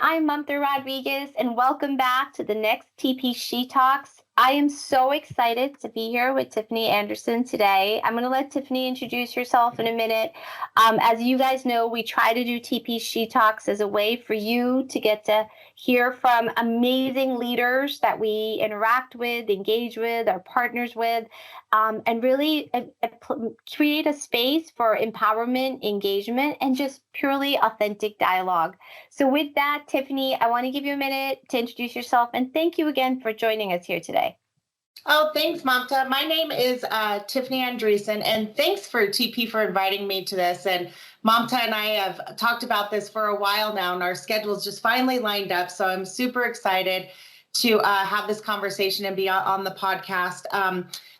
I'm Mamta Rodrigues, and welcome back to the next TP She Talks. I am so excited to be here with Tiffany Andreason today. I'm going to let Tiffany introduce herself in a minute. As you guys know, we try to do TP She Talks as a way for you to get to hear from amazing leaders that we interact with, engage with, are partners with, and really create a space for empowerment, engagement, and just purely authentic dialogue. So, with that, Tiffany, I want to give you a minute to introduce yourself and thank you again for joining us here today. Oh, thanks, Mamta. My name is Tiffany Andreason, and thanks for TP for inviting me to this. And Mamta and I have talked about this for a while now, and our schedules just finally lined up. So I'm super excited to have this conversation and be on the podcast.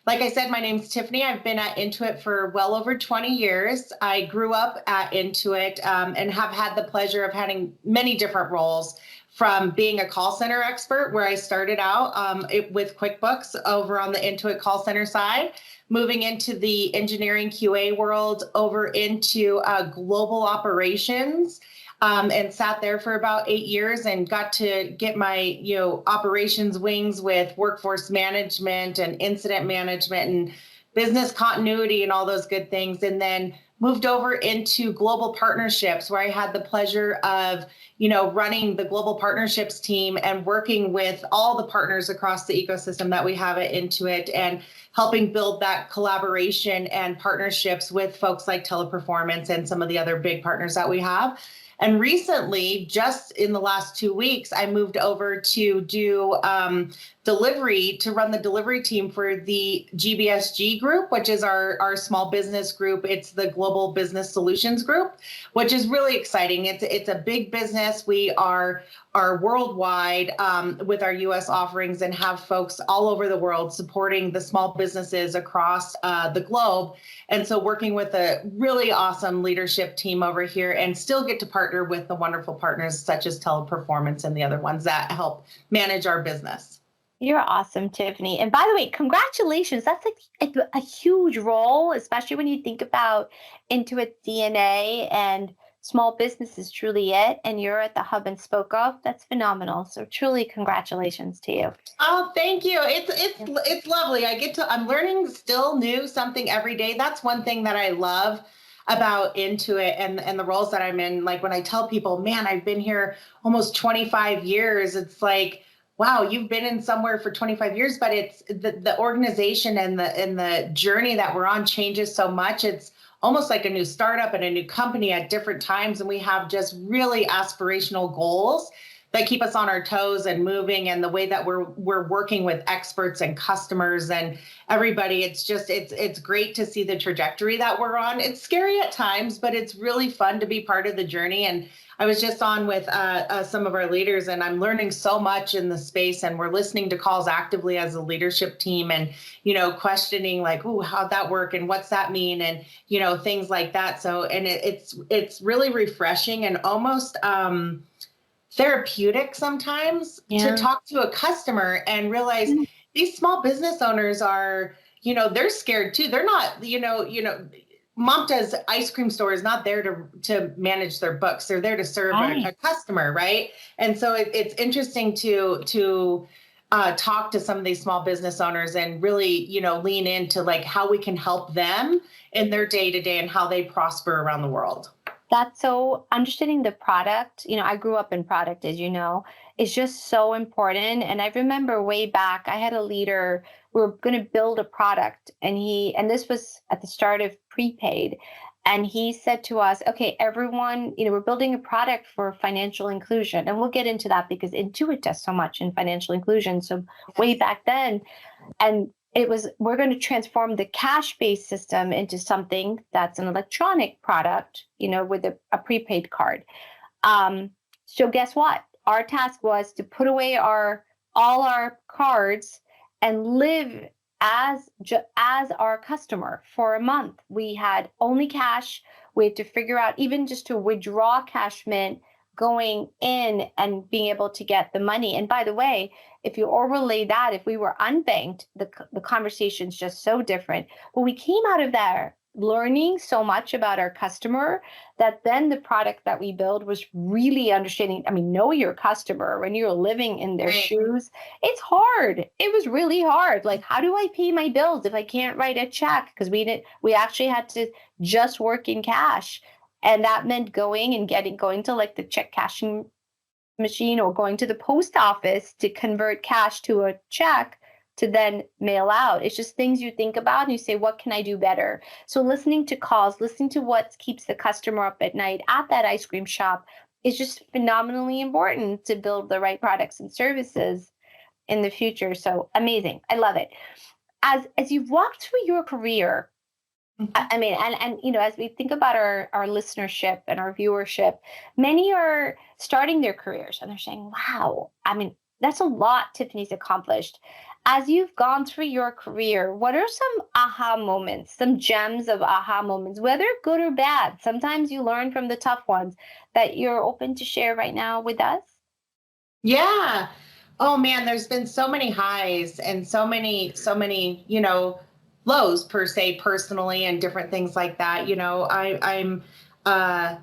Like I said, my name's Tiffany. I've been at Intuit for well over 20 years. I grew up at Intuit and have had the pleasure of having many different roles, from being a call center expert, where I started out with QuickBooks over on the Intuit call center side, moving into the engineering QA world, over into global operations, and sat there for about 8 years and got to get my operations wings with workforce management and incident management and business continuity and all those good things. And then moved over into global partnerships, where I had the pleasure of running the global partnerships team and working with all the partners across the ecosystem that we have at Intuit, and helping build that collaboration and partnerships with folks like Teleperformance and some of the other big partners that we have. And recently, just in the last 2 weeks, I moved over to do delivery, to run the delivery team for the GBSG group, which is our small business group. It's the Global Business Solutions Group, which is really exciting. It's a big business. We are worldwide with our U.S. offerings, and have folks all over the world supporting the small businesses across the globe. And so working with a really awesome leadership team over here, and still get to partner with the wonderful partners such as Teleperformance and the other ones that help manage our business. You're awesome, Tiffany. And by the way, congratulations. That's like a huge role, especially when you think about Intuit DNA and small business is truly it. And you're at the hub and spoke of. That's phenomenal. So truly congratulations to you. Oh, thank you. Yeah. It's lovely. I'm learning still new something every day. That's one thing that I love about Intuit and the roles that I'm in. Like when I tell people, man, I've been here almost 25 years, it's like, wow, you've been in somewhere for 25 years, but it's the organization and the journey that we're on changes so much. It's almost like a new startup and a new company at different times. And we have just really aspirational goals that keep us on our toes and moving, and the way that we're working with experts and customers and everybody. It's great to see the trajectory that we're on. It's scary at times, but it's really fun to be part of the journey. And I was just on with some of our leaders, and I'm learning so much in the space, and we're listening to calls actively as a leadership team, and questioning like, "Ooh, how'd that work, and what's that mean?" and things like that. So, and it's really refreshing and almost therapeutic sometimes to Yeah. talk to a customer and realize these small business owners are, they're scared too. They're not, Mamta's ice cream store is not there to manage their books. They're there to serve a Right. customer, right? And so it's interesting to talk to some of these small business owners and really, lean into like how we can help them in their day to day and how they prosper around the world. That's so understanding the product. I grew up in product, as you know, is just so important. And I remember way back, I had a leader, we were going to build a product, and this was at the start of prepaid. And he said to us, okay, everyone, we're building a product for financial inclusion. And we'll get into that because Intuit does so much in financial inclusion. So way Yes. back then, and it was, we're going to transform the cash based system into something that's an electronic product, with a prepaid card. So guess what? Our task was to put away all our cards and live as our customer for a month. We had only cash. We had to figure out, even just to withdraw cash meant going in and being able to get the money. And by the way, if you overlay that, if we were unbanked, the conversation's just so different. But we came out of there learning so much about our customer that then the product that we build was really understanding. I mean, know your customer when you're living in their Right. shoes. It's hard. It was really hard. Like, how do I pay my bills if I can't write a check? Because we actually had to just work in cash. And that meant going to like the check cashing machine or going to the post office to convert cash to a check to then mail out. It's just things you think about and you say, what can I do better? So listening to calls, listening to what keeps the customer up at night at that ice cream shop is just phenomenally important to build the right products and services in the future. So amazing. I love it. As you've walked through your career, Mhm. I mean, and as we think about our listenership and our viewership, many are starting their careers and they're saying, "Wow, I mean, that's a lot Tiffany's accomplished." As you've gone through your career, what are some aha moments, some gems of aha moments, whether good or bad? Sometimes you learn from the tough ones that you're open to share right now with us. Yeah. Oh man, there's been so many highs and so many, lows per se personally and different things like that. I'm uh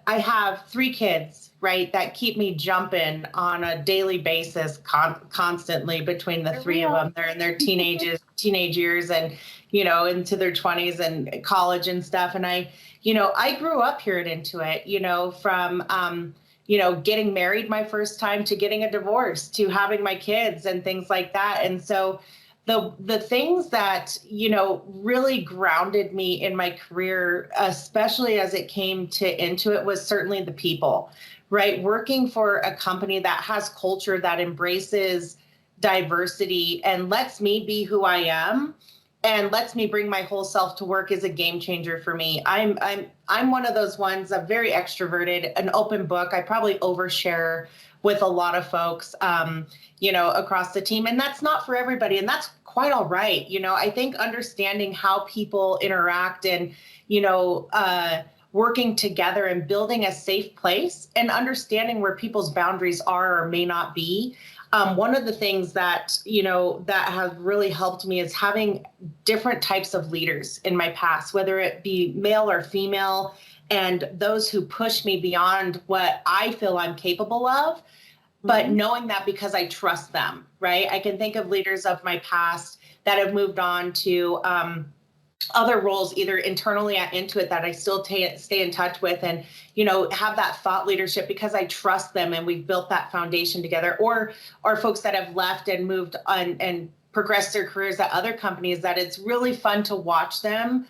I have 3 kids, right, that keep me jumping on a daily basis constantly between the For 3 of real. them. They're in their teenage years and, into their 20s and college and stuff. And I grew up here at Intuit, from, getting married my first time to getting a divorce to having my kids and things like that. And so the things that really grounded me in my career, especially as it came to Intuit, was certainly the people, right? Working for a company that has culture that embraces diversity and lets me be who I am and lets me bring my whole self to work is a game changer for me. I'm one of those ones. I'm very extroverted, an open book. I probably overshare with a lot of folks, across the team. And that's not for everybody. And that's quite all right. I think understanding how people interact and, working together and building a safe place and understanding where people's boundaries are or may not be. One of the things that has really helped me is having different types of leaders in my past, whether it be male or female, and those who push me beyond what I feel I'm capable of, but Mhm. knowing that because I trust them, right? I can think of leaders of my past that have moved on to other roles, either internally at Intuit that I still stay in touch with, and have that thought leadership because I trust them and we've built that foundation together, or folks that have left and moved on and progressed their careers at other companies that it's really fun to watch them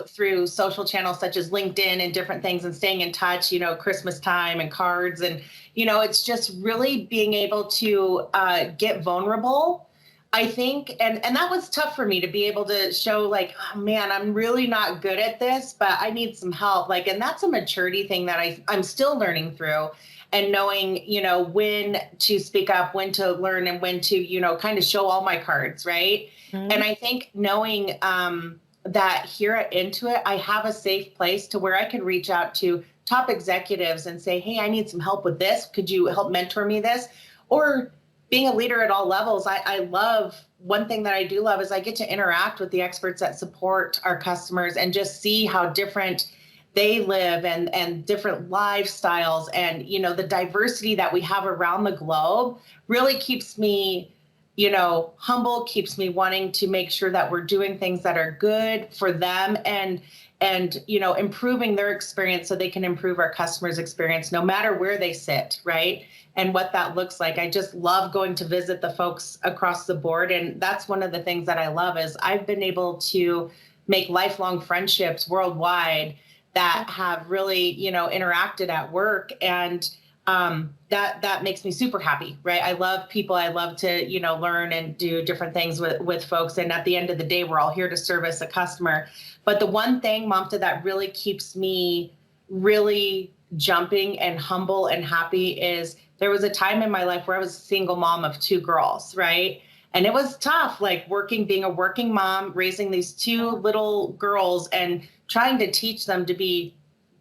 through social channels such as LinkedIn and different things and staying in touch, Christmas time and cards. And, it's just really being able to get vulnerable, I think. And that was tough for me to be able to show like, oh man, I'm really not good at this, but I need some help. Like, and that's a maturity thing that I'm still learning through and knowing, when to speak up, when to learn and when to, kind of show all my cards. Right. And Mhm. I think knowing, that here at Intuit, I have a safe place to where I can reach out to top executives and say, hey, I need some help with this. Could you help mentor me this? Or being a leader at all levels, I love one thing that I do love is I get to interact with the experts that support our customers and just see how different they live and different lifestyles and the diversity that we have around the globe really keeps me humble, keeps me wanting to make sure that we're doing things that are good for them and improving their experience so they can improve our customers' experience no matter where they sit, right? And what that looks like. I just love going to visit the folks across the board. And that's one of the things that I love is I've been able to make lifelong friendships worldwide that have really, interacted at work. And that makes me super happy, right? I love people. I love to, learn and do different things with folks. And at the end of the day, we're all here to service a customer. But the one thing, Mamta, that really keeps me really jumping and humble and happy is there was a time in my life where I was a single mom of 2 girls, right? And it was tough, like being a working mom, raising these 2 little girls and trying to teach them to be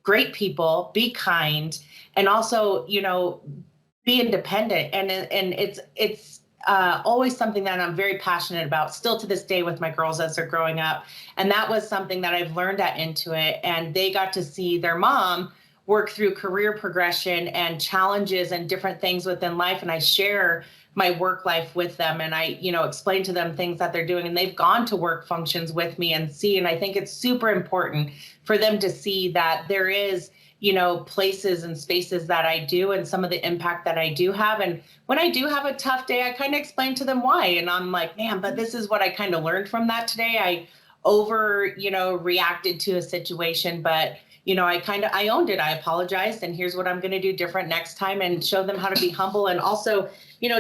great people, be kind, and also, be independent. And always something that I'm very passionate about, still to this day with my girls as they're growing up. And that was something that I've learned at Intuit. And they got to see their mom work through career progression and challenges and different things within life. And I share my work life with them, and I, explain to them things that they're doing, and they've gone to work functions with me and see. And I think it's super important for them to see that there is, places and spaces that I do and some of the impact that I do have. And when I do have a tough day, I kind of explain to them why. And I'm like, man, but this is what I kind of learned from that today. I reacted to a situation, but I owned it. I apologized, and here's what I'm going to do different next time, and show them how to be humble, and also,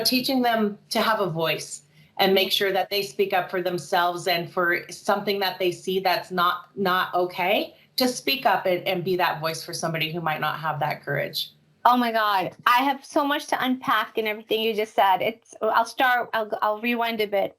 teaching them to have a voice and make sure that they speak up for themselves, and for something that they see that's not okay, to speak up and be that voice for somebody who might not have that courage. Oh my God, I have so much to unpack in everything you just said. I'll rewind a bit,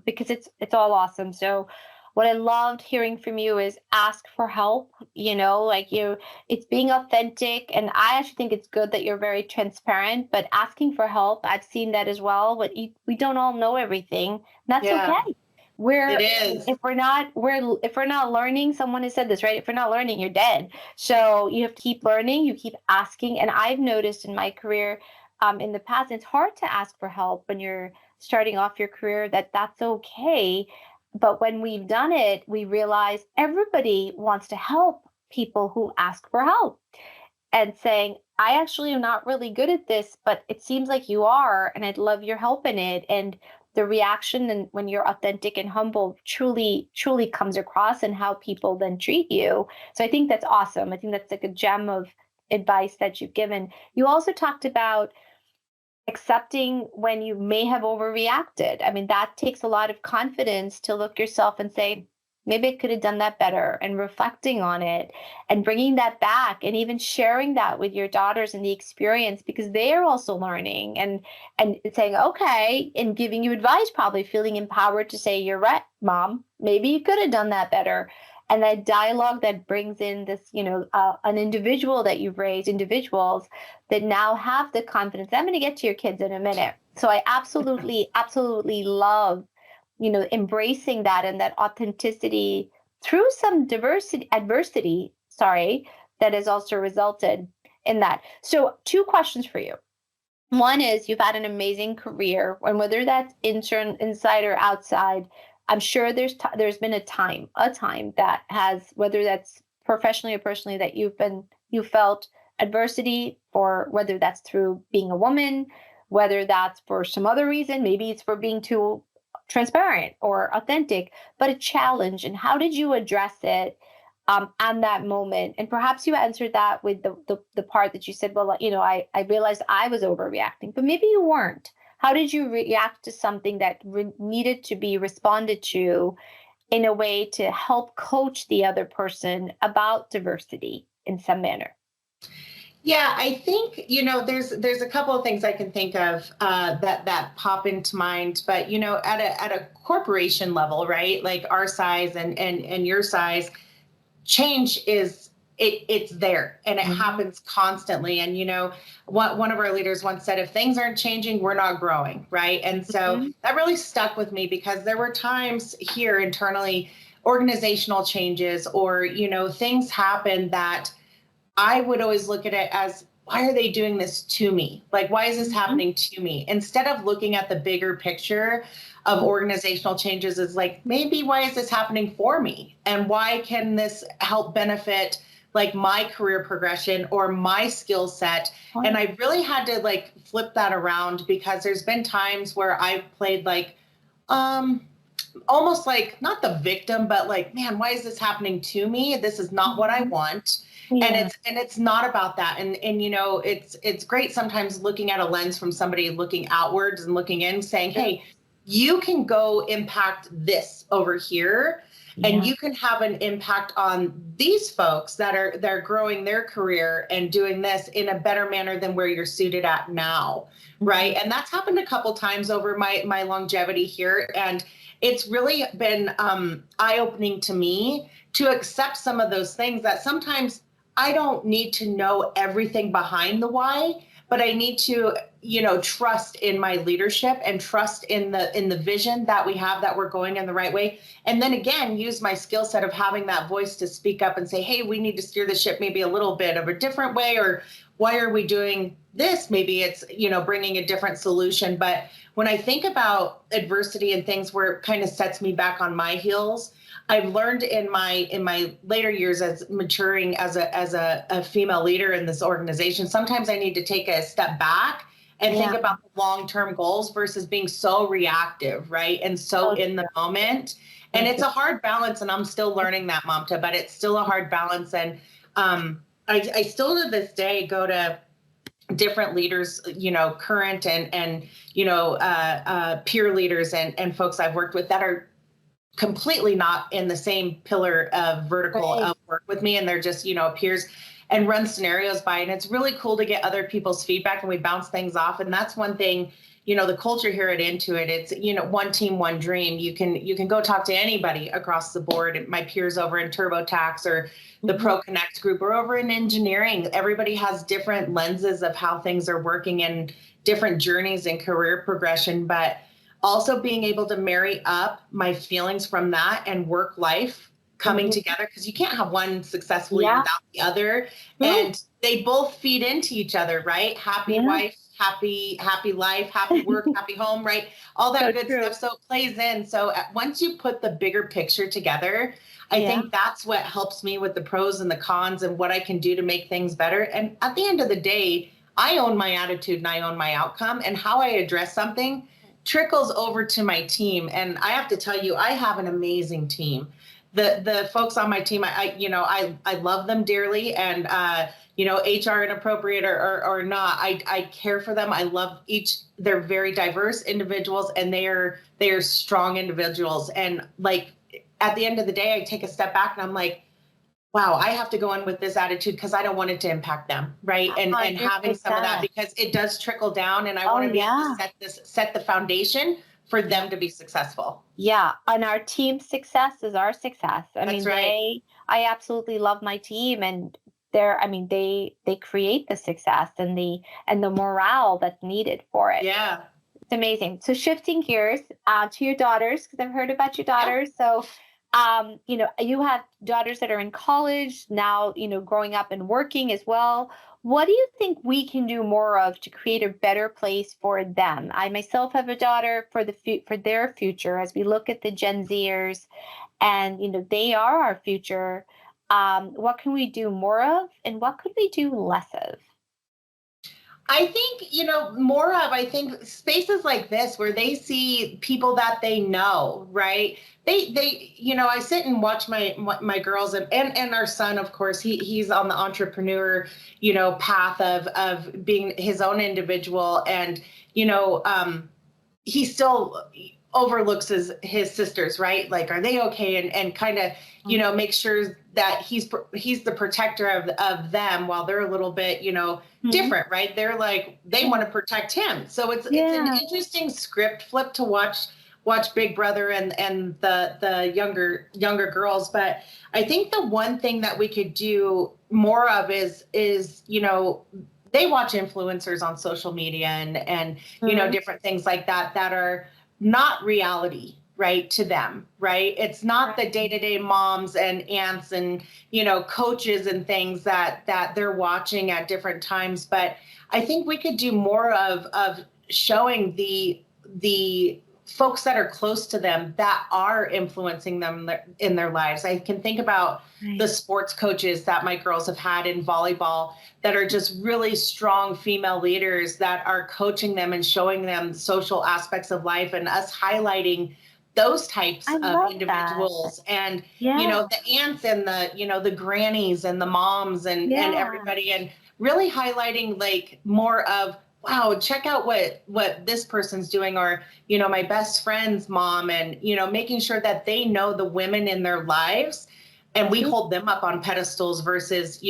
because it's all awesome. So what I loved hearing from you is ask for help, it's being authentic. And I actually think it's good that you're very transparent, but asking for help, I've seen that as well. But we don't all know everything. That's Yeah, okay. it is. If we're not learning, someone has said this, right? If we're not learning, you're dead. So you have to keep learning, you keep asking. And I've noticed in my career, in the past, it's hard to ask for help when you're starting off your career, that's okay. But when we've done it, we realize everybody wants to help people who ask for help, and saying, I actually am not really good at this, but it seems like you are, and I'd love your help in it. And the reaction, and when you're authentic and humble, truly comes across, and how people then treat you. So I think that's awesome. I think that's like a gem of advice that you've given. You also talked about accepting when you may have overreacted. I mean, that takes a lot of confidence to look yourself and say, maybe I could have done that better, and reflecting on it and bringing that back, and even sharing that with your daughters and the experience, because they are also learning, and saying, okay, and giving you advice, probably feeling empowered to say, you're right, mom, maybe you could have done that better. And that dialogue that brings in this, an individual that you've raised, individuals that now have the confidence. I'm going to get to your kids in a minute. So I absolutely love, embracing that, and that authenticity through some adversity, sorry, that has also resulted in that. So two questions for you. One is, you've had an amazing career, and whether that's inside or outside, I'm sure there's been a time that has, whether that's professionally or personally, that you felt adversity, or whether that's through being a woman, whether that's for some other reason, maybe it's for being too transparent or authentic, but a challenge. And how did you address it, and that moment? And perhaps you answered that with the part that you said, well, I realized I was overreacting, but maybe you weren't. How did you react to something that needed to be responded to in a way to help coach the other person about diversity in some manner? Yeah, I think, there's a couple of things I can think of that pop into mind. But at a corporation level, right, like our size and your size, change it's there, and it happens constantly. And one of our leaders once said, if things aren't changing, we're not growing, right? And so that really stuck with me, because there were times here internally, organizational changes, or things happen that I would always look at it as, why are they doing this to me? Like, why is this happening to me? Instead of looking at the bigger picture of organizational changes, is like, maybe why is this happening for me? And why can this help benefit like my career progression or my skill set? And I really had to like flip that around, because there's been times where I've played like, almost like not the victim, but like, man, why is this happening to me? This is not what I want. Yeah. And it's not about that. And it's great sometimes looking at a lens from somebody looking outwards and looking in, saying, hey, you can go impact this over here, and you can have an impact on these folks they're growing their career and doing this in a better manner than where you're suited at now. Right. And that's happened a couple times over my longevity here. And it's really been eye-opening to me to accept some of those things, that sometimes I don't need to know everything behind the why, but I need to, trust in my leadership and trust in the vision that we have, that we're going in the right way. And then again, use my skill set of having that voice to speak up and say, hey, we need to steer the ship maybe a little bit of a different way, or why are we doing this? Maybe it's, bringing a different solution. But when I think about adversity and things where it kind of sets me back on my heels, I've learned in my later years as maturing as a female leader in this organization, sometimes I need to take a step back and think about the long-term goals versus being so reactive, right? And so in the moment. And it's a hard balance, and I'm still learning that, Mamta, but it's still a hard balance. And I still to this day go to different leaders, current and peer leaders and folks I've worked with that are completely not in the same pillar of vertical of work with me. And they're just, peers, and run scenarios by. And it's really cool to get other people's feedback, and we bounce things off. And that's one thing, the culture here at Intuit, it's, one team, one dream. You can go talk to anybody across the board. My peers over in TurboTax or the Pro Connect group or over in engineering, everybody has different lenses of how things are working and different journeys and career progression. But also being able to marry up my feelings from that and work life coming together, because you can't have one successfully without the other. And they both feed into each other, right? Happy wife, happy life, happy work, happy home, right? All that good stuff. So it plays in. So once you put the bigger picture together, I think that's what helps me with the pros and the cons and what I can do to make things better. And at the end of the day, I own my attitude and I own my outcome, and how I address something trickles over to my team. And I have to tell you, I have an amazing team. The folks on my team, I love them dearly, and HR inappropriate or not, I care for them. I love they're very diverse individuals, and they are strong individuals. And like at the end of the day, I take a step back and I'm like, wow, I have to go in with this attitude because I don't want it to impact them, right? And having some of that, because it does trickle down, and I want to be able to set the foundation for them to be successful. Yeah, and our team's success is our success. That's right. I absolutely love my team, and they create the success and the morale that's needed for it. Yeah. It's amazing. So shifting gears to your daughters, because I've heard about your daughters. So you have daughters that are in college now, growing up and working as well. What do you think we can do more of to create a better place for them? I myself have a daughter for their future, as we look at the Gen Zers, and they are our future. What can we do more of, and what could we do less of? I think, more of, I think spaces like this where they see people that they know, right? I sit and watch my girls and our son, of course, he's on the entrepreneur, path of being his own individual. And, he still overlooks his sisters, right? Like, are they okay? And kind of, make sure that he's the protector of them while they're a little bit, different, right? They're like, they want to protect him. So it's an interesting script flip to watch Big Brother and the younger girls. But I think the one thing that we could do more of is they watch influencers on social media and different things like that are not reality, right, to them, right? It's not the day-to-day moms and aunts and, coaches and things that they're watching at different times. But I think we could do more of showing the folks that are close to them that are influencing them in their lives. I can think about the sports coaches that my girls have had in volleyball that are just really strong female leaders that are coaching them and showing them social aspects of life, and us highlighting those types of individuals. And the aunts and the grannies and the moms and everybody, and really highlighting like more of, wow, check out what this person's doing, or my best friend's mom, and making sure that they know the women in their lives, and we hold them up on pedestals versus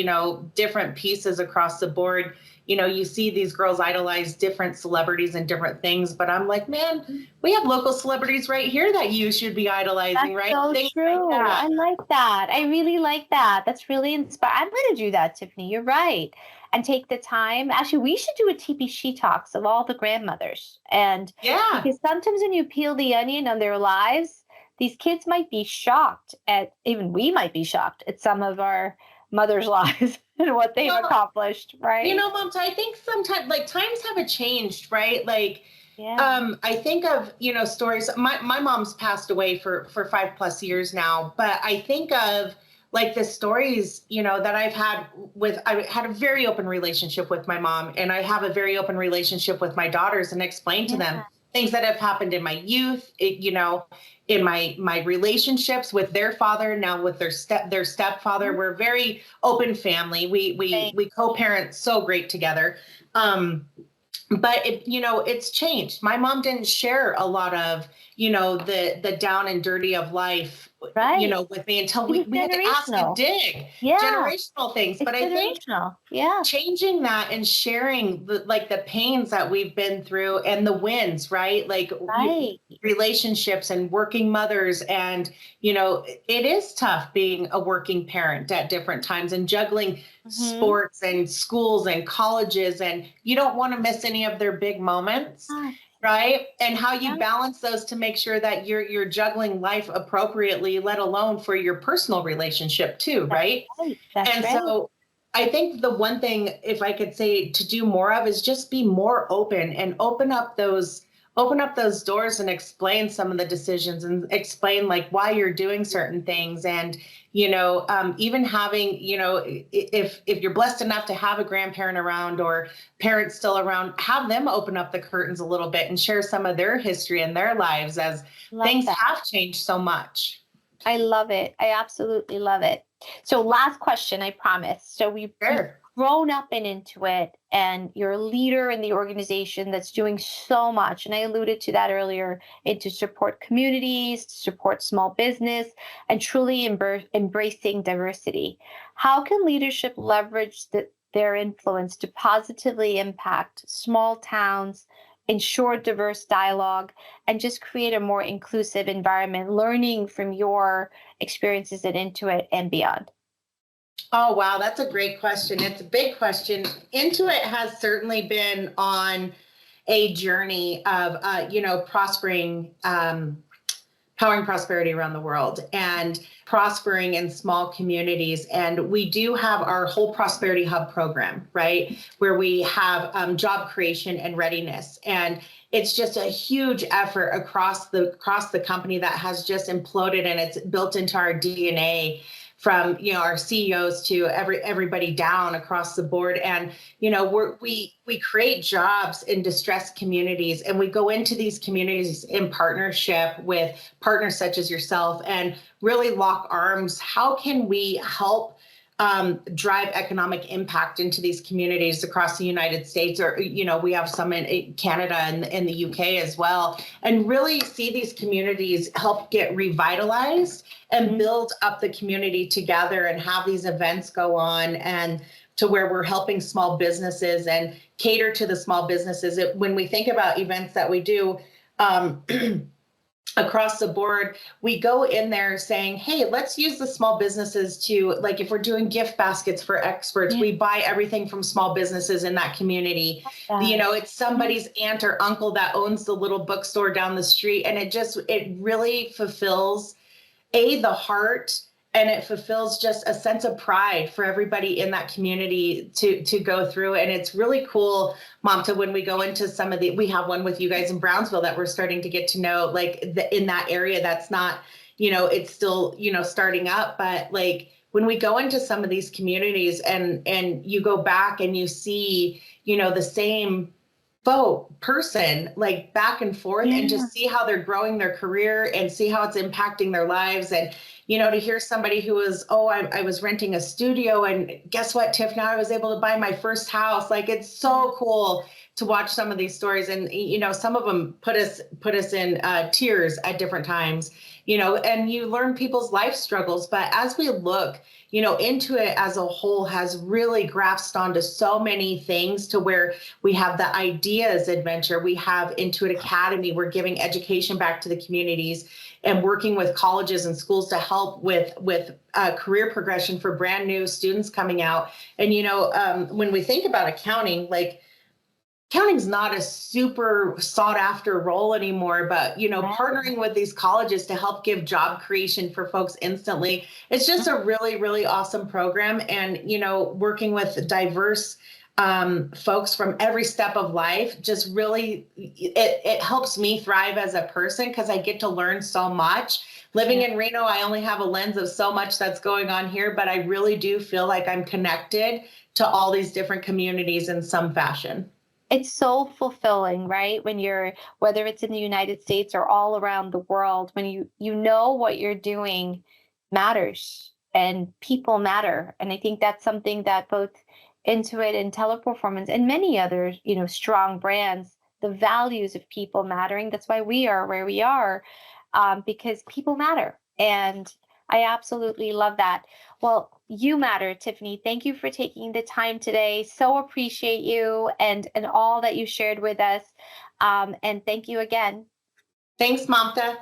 different pieces across the board. You see these girls idolize different celebrities and different things, but I'm like, man, we have local celebrities right here that you should be idolizing. That's right? so Things true. like that. I like that. I really like that. That's really inspiring. I'm going to do that, Tiffany. You're right. and take the time. Actually, we should do a TP She Talks of all the grandmothers. And Yeah. because sometimes when you peel the onion on their lives, these kids might be shocked at, even we might be shocked at some of our mothers' lives and what they've Well, accomplished, right? Mom, I think sometimes like times haven't changed, right? Like, Yeah. I think of, stories. My mom's passed away for 5+ years now, but I think of like the stories, that I had a very open relationship with my mom, and I have a very open relationship with my daughters, and explain to them Yeah. things that have happened in my youth, in my relationships with their father, now with their stepfather. We're a very open family. We co-parent so great together. But it's changed. My mom didn't share a lot of, the down and dirty of life, Right. with me until It was we had to ask and generational. dig Yeah. generational things. It's But I think generational. Yeah. changing that and sharing the pains that we've been through and the wins, right? Like Right. relationships and working mothers. And, it is tough being a working parent at different times and juggling Hmm. sports and schools and colleges. And you don't want to miss any of their big moments. Right. And how you Yeah. balance those to make sure that you're juggling life appropriately, let alone for your personal relationship too. That's Right. right. That's And right. so I think the one thing, if I could say to do more of, is just be more open and open up those doors and explain some of the decisions and explain like why you're doing certain things. And, even having, if you're blessed enough to have a grandparent around or parents still around, have them open up the curtains a little bit and share some of their history and their lives, as Love things that. have changed so much. I love it. I absolutely love it. So last question, I promise. So you've Sure. grown up in Intuit and you're a leader in the organization that's doing so much. And I alluded to that earlier, and to support communities, to support small business, and truly embracing diversity. How can leadership leverage their influence to positively impact small towns, ensure diverse dialogue, and just create a more inclusive environment, learning from your experiences at Intuit and beyond? Oh, wow. That's a great question. It's a big question. Intuit has certainly been on a journey of, prospering, powering prosperity around the world and prospering in small communities. And we do have our whole Prosperity Hub program, right? Where we have job creation and readiness. And it's just a huge effort across the company that has just imploded, and it's built into our DNA, from our CEOs to everybody down across the board. And we create jobs in distressed communities, and we go into these communities in partnership with partners such as yourself, and really lock arms. How can we help drive economic impact into these communities across the United States? Or we have some in Canada and in the UK as well, and really see these communities help get revitalized and build up the community together, and have these events go on, and to where we're helping small businesses and cater to the small businesses. When we think about events that we do, across the board, we go in there saying, hey, let's use the small businesses to, like, if we're doing gift baskets for experts, Yeah. we buy everything from small businesses in that community. It's somebody's aunt or uncle that owns the little bookstore down the street. And it really fulfills the heart, and it fulfills just a sense of pride for everybody in that community to go through. And it's really cool, Mamta, when we go into we have one with you guys in Brownsville that we're starting to get to know, like in that area that's not, it's still, starting up. But like when we go into some of these communities, and you go back and you see, the same person, like back and forth, and just see how they're growing their career and see how it's impacting their lives. And to hear somebody who was, I was renting a studio, and guess what, Tiff, now I was able to buy my first house. Like, it's so cool to watch some of these stories, and some of them put us in tears at different times. And you learn people's life struggles. But as we look, Intuit as a whole has really grasped onto so many things, to where we have the Ideas Adventure, we have Intuit Academy, we're giving education back to the communities and working with colleges and schools to help with career progression for brand new students coming out. And when we think about accounting, like, accounting's not a super sought after role anymore, but partnering with these colleges to help give job creation for folks instantly, it's just a really, really awesome program. And working with diverse folks from every step of life, just really, it helps me thrive as a person, because I get to learn so much. Living in Reno, I only have a lens of so much that's going on here, but I really do feel like I'm connected to all these different communities in some fashion. It's so fulfilling, right? Whether it's in the United States or all around the world, when you know what you're doing matters and people matter. And I think that's something that both Intuit and Teleperformance and many other, strong brands, the values of people mattering. That's why we are where we are, because people matter. And I absolutely love that. Well, you matter, Tiffany. Thank you for taking the time today. So appreciate you and all that you shared with us. And thank you again. Thanks, Mamta.